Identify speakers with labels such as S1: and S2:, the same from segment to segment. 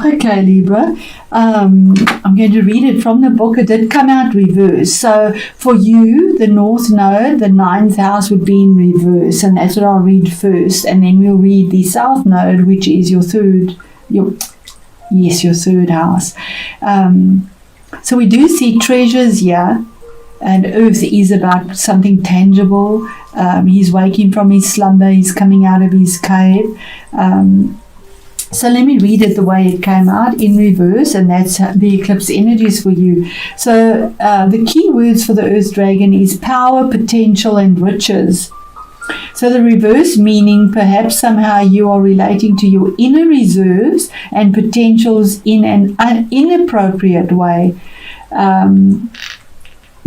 S1: Okay, Libra. I'm going to read it from the book. It did come out reverse. So for you, the North Node, the 9th house would be in reverse, and that's what I'll read first, and then we'll read the South Node, which is your third house. So we do see treasures here, and Earth is about something tangible. He's waking from his slumber. He's coming out of his cave. So let me read it the way it came out in reverse, and that's the eclipse energies for you. So the key words for the Earth Dragon is power, potential, and riches. So the reverse meaning, perhaps somehow you are relating to your inner reserves and potentials in an inappropriate way. The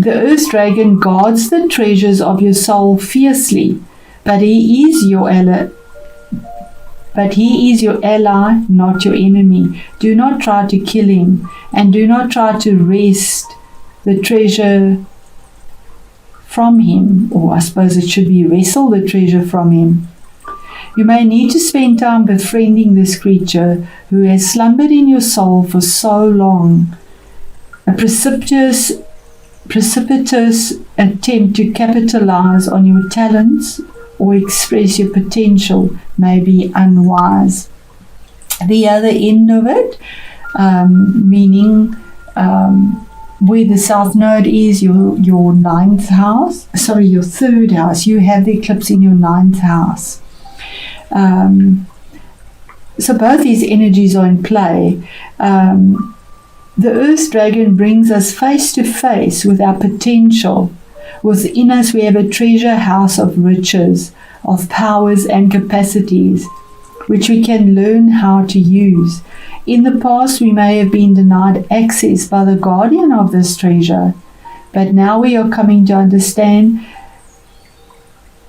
S1: Earth Dragon guards the treasures of your soul fiercely, but he is your ally. Not your enemy. Do not try to kill him, and do not try to wrest the treasure from him, or I suppose it should be wrestle the treasure from him. You may need to spend time befriending this creature who has slumbered in your soul for so long. A precipitous attempt to capitalize on your talents or express your potential may be unwise. The other end of it, meaning where the South Node is, your 9th house, your 3rd house, you have the eclipse in your 9th house. So both these energies are in play. The Earth Dragon brings us face to face with our potential. Within us we have a treasure house of riches, of powers and capacities, which we can learn how to use. In the past we may have been denied access by the guardian of this treasure, but now we are coming to understand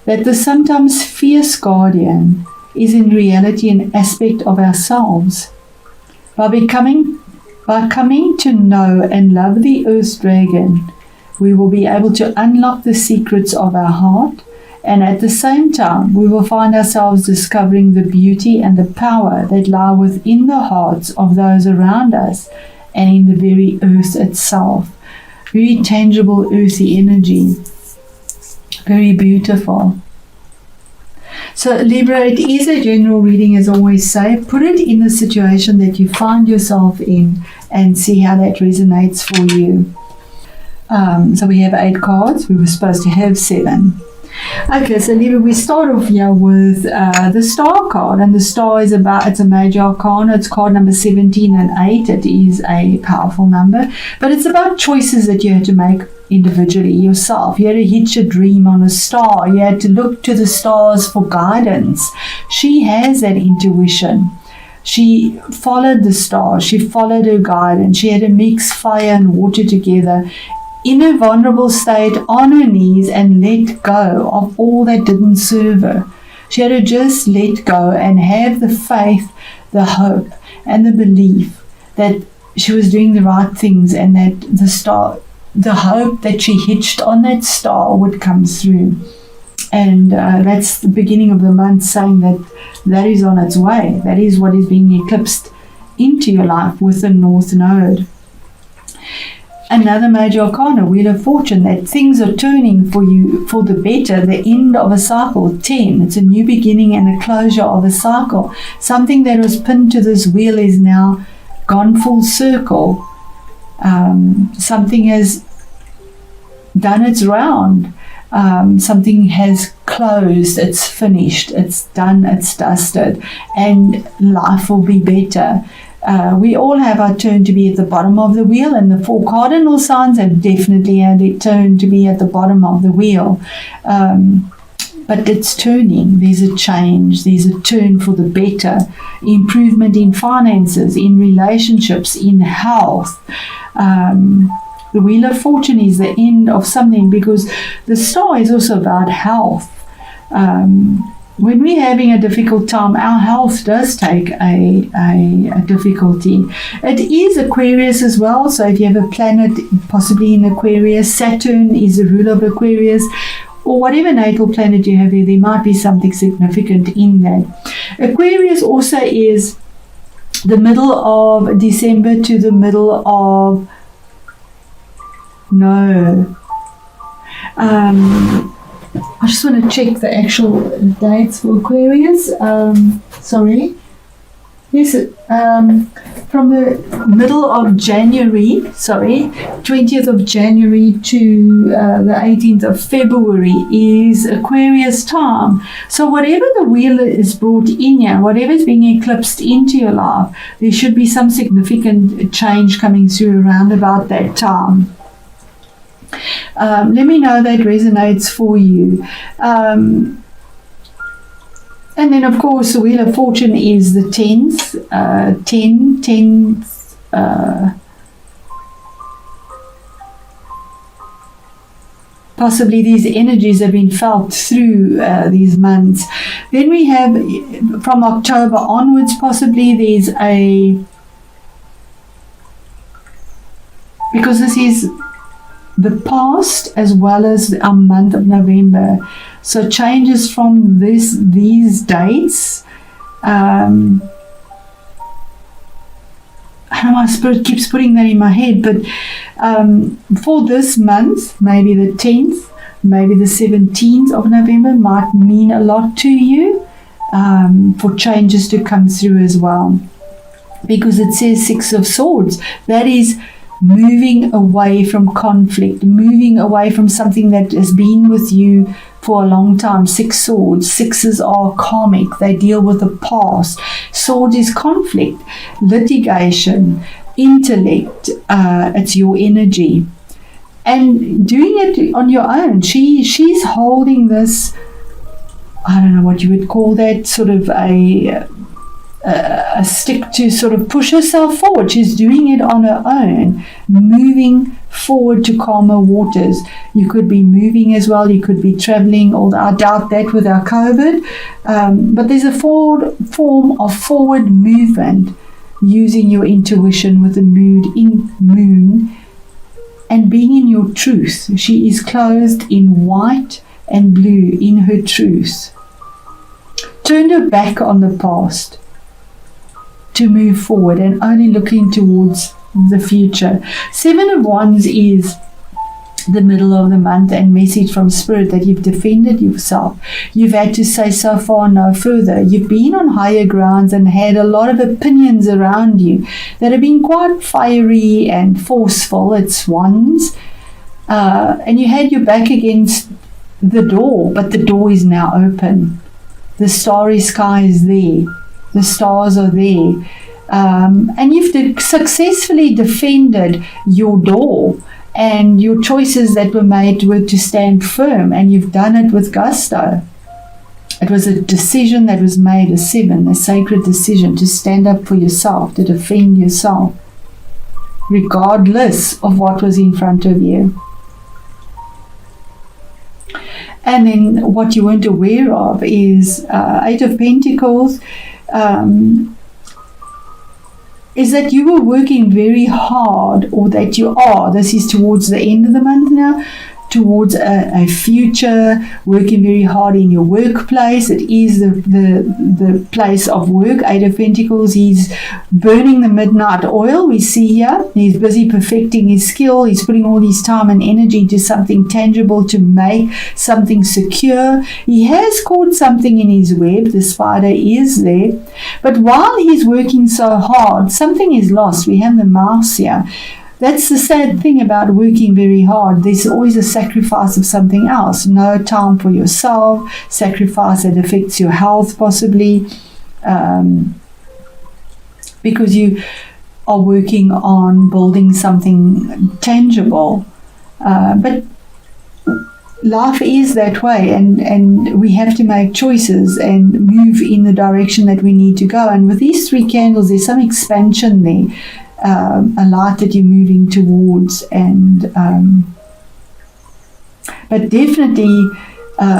S1: that the sometimes fierce guardian is in reality an aspect of ourselves. By coming to know and love the Earth Dragon, we will be able to unlock the secrets of our heart, and at the same time we will find ourselves discovering the beauty and the power that lie within the hearts of those around us and in the very earth itself. Very tangible earthy energy. Very beautiful. So Libra, it is a general reading, as I always say. Put it in the situation that you find yourself in and see how that resonates for you. So we have 8 cards. We were supposed to have 7. Okay, so Libra, we start off here with the Star card, and the Star is it's a major arcana. It's card number 17 and 8. It is a powerful number, but it's about choices that you had to make individually yourself. You had to hitch a dream on a star. You had to look to the stars for guidance. She has that intuition. She followed the stars. She followed her guidance. She had to mix fire and water together in a vulnerable state, on her knees, and let go of all that didn't serve her. She had to just let go and have the faith, the hope, and the belief that she was doing the right things, and that the hope that she hitched on that star would come through. And that's the beginning of the month, saying that is on its way. That is what is being eclipsed into your life with the North Node. Another major arcana, Wheel of Fortune, that things are turning for you for the better, the end of a cycle. 10, it's a new beginning and a closure of a cycle. Something that was pinned to this wheel is now gone full circle. Something has done its round. Something has closed, it's finished, it's done, it's dusted, and life will be better. We all have our turn to be at the bottom of the wheel, and the 4 cardinal signs have definitely had a turn to be at the bottom of the wheel. But it's turning. There's a change. There's a turn for the better. Improvement in finances, in relationships, in health. The Wheel of Fortune is the end of something, because the star is also about health. When we're having a difficult time, our health does take a difficulty. It is Aquarius as well, so if you have a planet possibly in Aquarius, Saturn is the ruler of Aquarius, or whatever natal planet you have there might be something significant in that. Aquarius also is the middle of December to the middle of I just want to check the actual dates for Aquarius. Yes, from the middle of January, 20th of January to the 18th of February is Aquarius time. So whatever the wheel is brought in here, whatever is being eclipsed into your life, there should be some significant change coming through around about that time. Let me know that resonates for you. And then, of course, the Wheel of Fortune is the 10th. 10th. Possibly these energies have been felt through these months. Then we have, from October onwards, possibly there's because this is the past as well as our month of November. So changes from these dates. I don't know, my spirit keeps putting that in my head, but for this month, maybe the 10th, maybe the 17th of November might mean a lot to you, for changes to come through as well. Because it says 6 of Swords. That is moving away from conflict, moving away from something that has been with you for a long time. 6 swords. Sixes are karmic. They deal with the past. Swords is conflict, litigation, intellect. It's your energy. And doing it on your own. She's holding this, I don't know what you would call that, sort of a stick to sort of push herself forward. She's doing it on her own, moving forward to calmer waters. You could be moving as well, you could be traveling, although I doubt that with our COVID, but there's a form of forward movement using your intuition with the moon and being in your truth. She is clothed in white and blue in her truth. Turned her back on the past to move forward and only looking towards the future. 7 of Wands is the middle of the month and message from Spirit that you've defended yourself. You've had to say so far, no further. You've been on higher grounds and had a lot of opinions around you that have been quite fiery and forceful. It's Wands. And you had your back against the door, but the door is now open. The starry sky is there. The stars are there. And you've successfully defended your door, and your choices that were made were to stand firm, and you've done it with gusto. It was a decision that was made, a 7, a sacred decision to stand up for yourself, to defend yourself, regardless of what was in front of you. And then what you weren't aware of is 8 of Pentacles, is that you were working very hard, or that you are, this is towards the end of the month now, towards a future, working very hard in your workplace. It is the place of work. 8 of Pentacles, he's burning the midnight oil, we see here. He's busy perfecting his skill. He's putting all his time and energy to something tangible, to make something secure. He has caught something in his web. The spider is there. But while he's working so hard, something is lost. We have the mouse here. That's the sad thing about working very hard. There's always a sacrifice of something else. No time for yourself, sacrifice that affects your health possibly, because you are working on building something tangible. But life is that way, and we have to make choices and move in the direction that we need to go. And with these 3 candles, there's some expansion there. A light that you're moving towards, and but definitely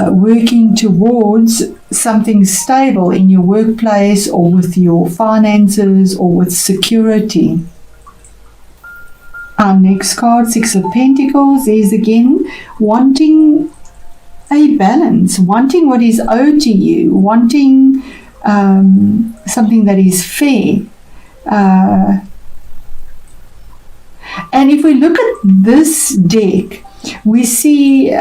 S1: working towards something stable in your workplace, or with your finances, or with security. Our next card, 6 of Pentacles, is again wanting a balance, wanting what is owed to you, wanting something that is fair. And if we look at this deck, we see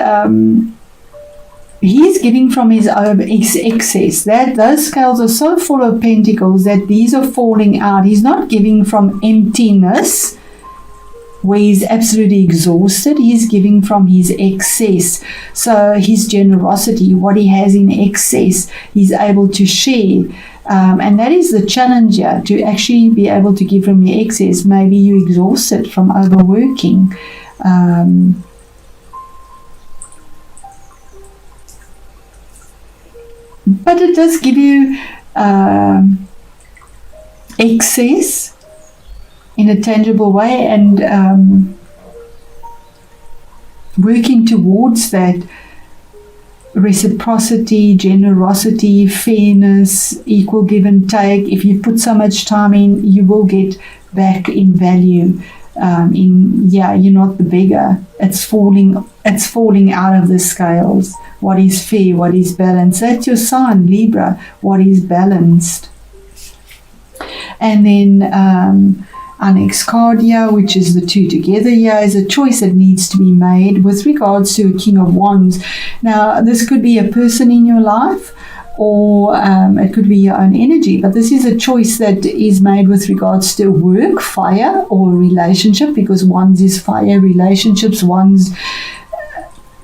S1: he's giving from his own excess. That those scales are so full of pentacles that these are falling out. He's not giving from emptiness, where he's absolutely exhausted. He's giving from his excess. So his generosity, what he has in excess, he's able to share. And that is the challenge here, to actually be able to give from your excess. Maybe you're exhausted from overworking. But it does give you excess in a tangible way, and working towards that reciprocity, generosity, fairness, equal give and take. If you put so much time in, you will get back in value. You're not the beggar. It's falling out of the scales. What is fair, what is balanced. That's your sign, Libra, what is balanced. And then our next card here, which is the two together here, is a choice that needs to be made with regards to a King of Wands. Now, this could be a person in your life, or it could be your own energy, but this is a choice that is made with regards to work, fire, or relationship, because Wands is fire, relationships, Wands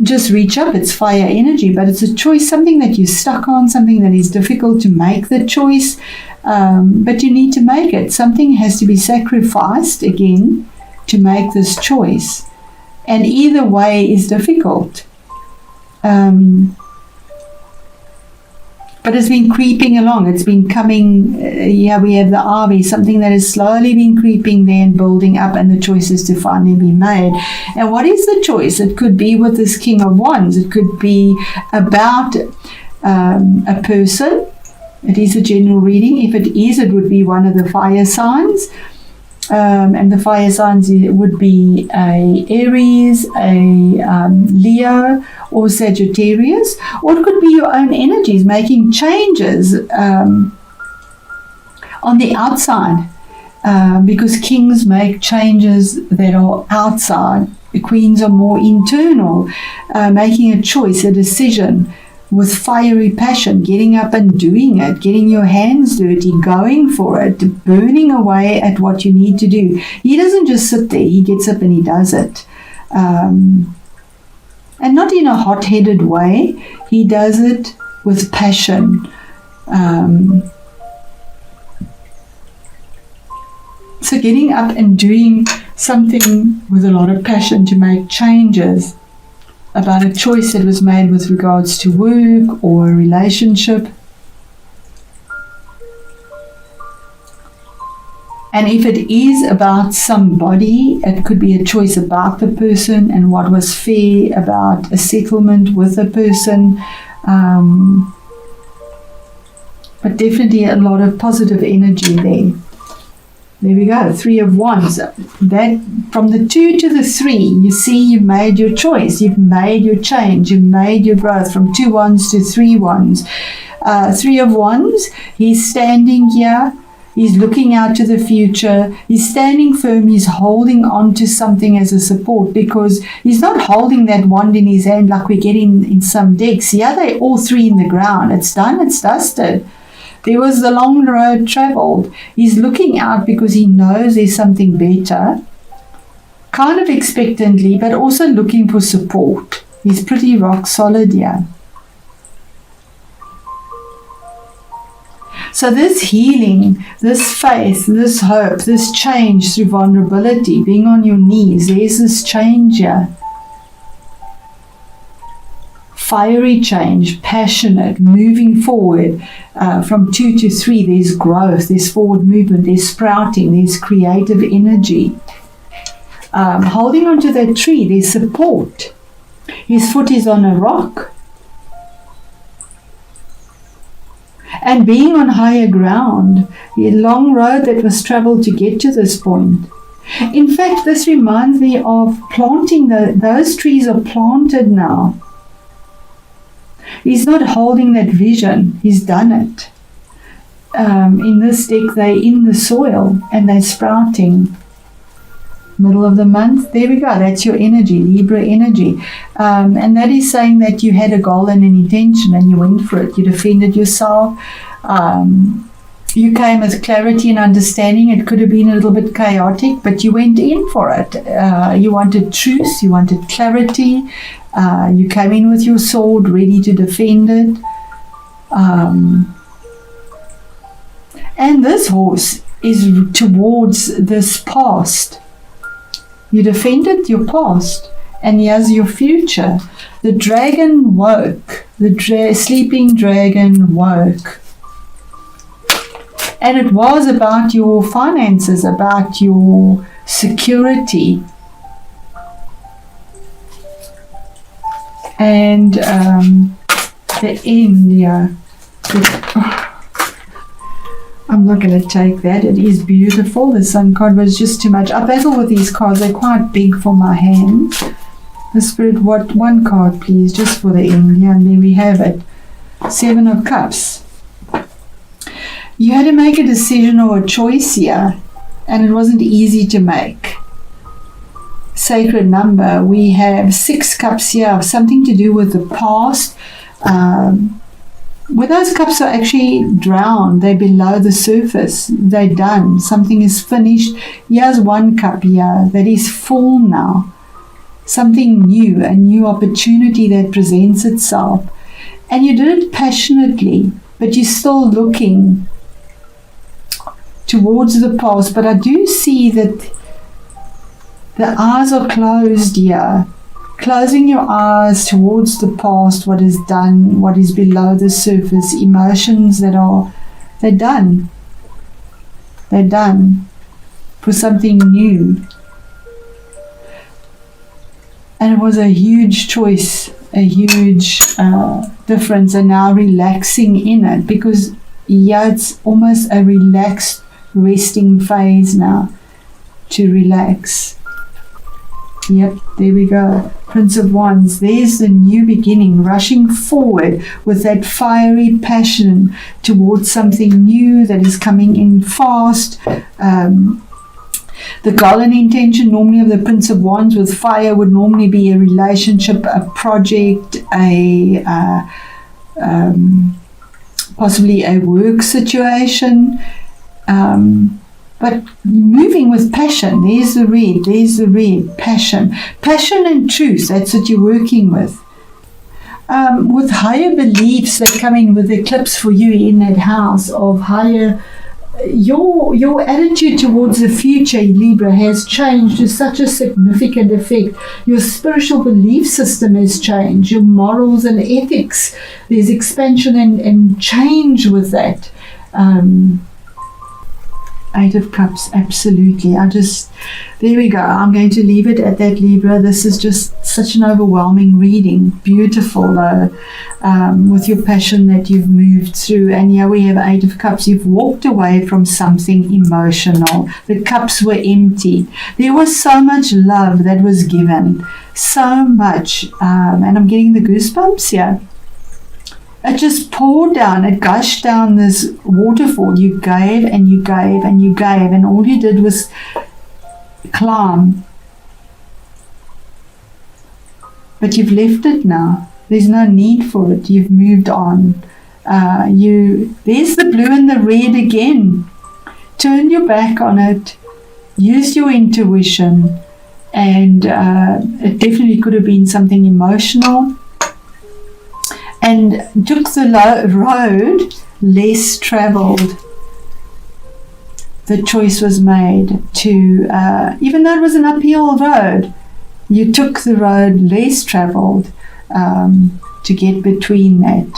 S1: just reach up, it's fire energy, but it's a choice, something that you're stuck on, something that is difficult to make the choice, but you need to make it. Something has to be sacrificed again to make this choice, and either way is difficult. But it's been creeping along. It's been coming. We have the ivy, something that has slowly been creeping there and building up, and the choice is to finally be made. And what is the choice? It could be with this King of Wands. It could be about a person. It is a general reading. If it is, it would be one of the fire signs. And the fire signs would be a Aries, a Leo, or Sagittarius, or it could be your own energies making changes on the outside, because kings make changes that are outside. The queens are more internal, making a choice, a decision, with fiery passion, getting up and doing it, getting your hands dirty, going for it, burning away at what you need to do. He doesn't just sit there, he gets up and he does it. And not in a hot-headed way, he does it with passion. So getting up and doing something with a lot of passion to make changes about a choice that was made with regards to work or a relationship. And if it is about somebody, it could be a choice about the person and what was fair about a settlement with the person. But definitely a lot of positive energy there. There we go, 3 of Wands. That from the 2 to the 3, you see you've made your choice, you've made your change, you've made your growth from 2 Wands to 3 Wands. 3 of Wands, he's standing here, he's looking out to the future, he's standing firm, he's holding on to something as a support, because he's not holding that wand in his hand like we get in some decks. Yeah, they're all 3 in the ground. It's done, it's dusted. There was the long road traveled. He's looking out because he knows there's something better, kind of expectantly, but also looking for support. He's pretty rock solid here. So this healing, this faith, this hope, this change through vulnerability, being on your knees, there's this change here. Fiery change, passionate, moving forward. From 2 to 3, there's growth, there's forward movement, there's sprouting, there's creative energy. Holding onto that tree, there's support. His foot is on a rock. And being on higher ground, the long road that was traveled to get to this point. In fact, this reminds me of planting. Those trees are planted now. He's not holding that vision. He's done it. in this deck, they're in the soil and they're sprouting. Middle of the month, there we go, that's your energy, Libra energy. And that is saying that you had a goal and an intention and you went for it. You defended yourself. You came with clarity and understanding. It could have been a little bit chaotic, but you went in for it. You wanted truth, you wanted clarity. You came in with your sword, ready to defend it. And this horse is towards this past. You defended your past, and here's your future. The dragon woke. The sleeping dragon woke. And it was about your finances, about your security. And the end, yeah. I'm not going to take that. It is beautiful. The Sun card was just too much. I battle with these cards. They're quite big for my hand. The Spirit, what? One card, please, just for the end. Yeah, and there we have it. 7 of Cups. You had to make a decision or a choice here, and it wasn't easy to make. Sacred number. We have 6 cups here, something to do with the past. Where those cups are actually drowned, they're below the surface, they're done, something is finished. Here's 1 cup here that is full now, something new, a new opportunity that presents itself, and you did it passionately, but you're still looking towards the past. But I do see that the eyes are closed here. Closing your eyes towards the past, what is done, what is below the surface, emotions that are, they're done. They're done for something new. And it was a huge choice, a huge difference, and now relaxing in it, because yeah, it's almost a relaxed, resting phase now, to relax. Yep, there we go. Prince of Wands. There's the new beginning, rushing forward with that fiery passion towards something new that is coming in fast. The goal and intention normally of the Prince of Wands with fire would normally be a relationship, a project, possibly a work situation. But moving with passion, there's the red, passion. Passion and truth, that's what you're working with. With higher beliefs that come in with eclipse for you in that house of higher, your attitude towards the future, Libra, has changed to such a significant effect. Your spiritual belief system has changed, your morals and ethics. There's expansion and change with that. 8 of Cups, absolutely. There we go. I'm going to leave it at that, Libra. This is just such an overwhelming reading. Beautiful, though, with your passion that you've moved through. And here we have 8 of Cups. You've walked away from something emotional. The cups were empty. There was so much love that was given. So much. And I'm getting the goosebumps here. It just poured down, it gushed down this waterfall. You gave and you gave and you gave, and all you did was climb. But you've left it now. There's no need for it. You've moved on. There's the blue and the red again. Turn your back on it. Use your intuition. And it definitely could have been something emotional. And took the road less traveled. The choice was made to, even though it was an uphill road, you took the road less traveled to get between that.